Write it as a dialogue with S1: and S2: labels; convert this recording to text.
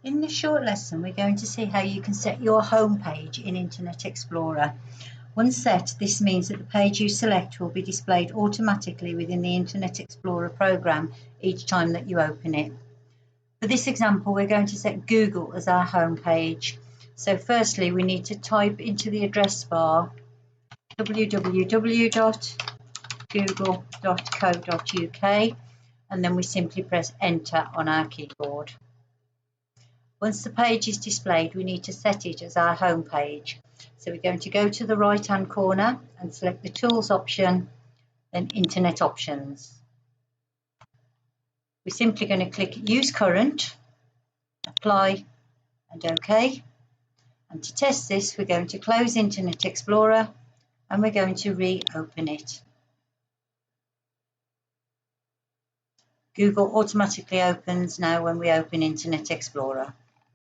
S1: In this short lesson, we're going to see how you can set your home page in Internet Explorer. Once set, this means that the page you select will be displayed automatically within the Internet Explorer program each time that you open it. For this example, we're going to set Google as our home page. So firstly, we need to type into the address bar www.google.co.uk, and then we simply press enter on our keyboard. Once the page is displayed, we need to set it as our home page. So we're going to go to the right hand corner and select the Tools option, then Internet Options. We're simply going to click Use Current, Apply and OK. And to test this, we're going to close Internet Explorer and we're going to reopen it. Google automatically opens now when we open Internet Explorer.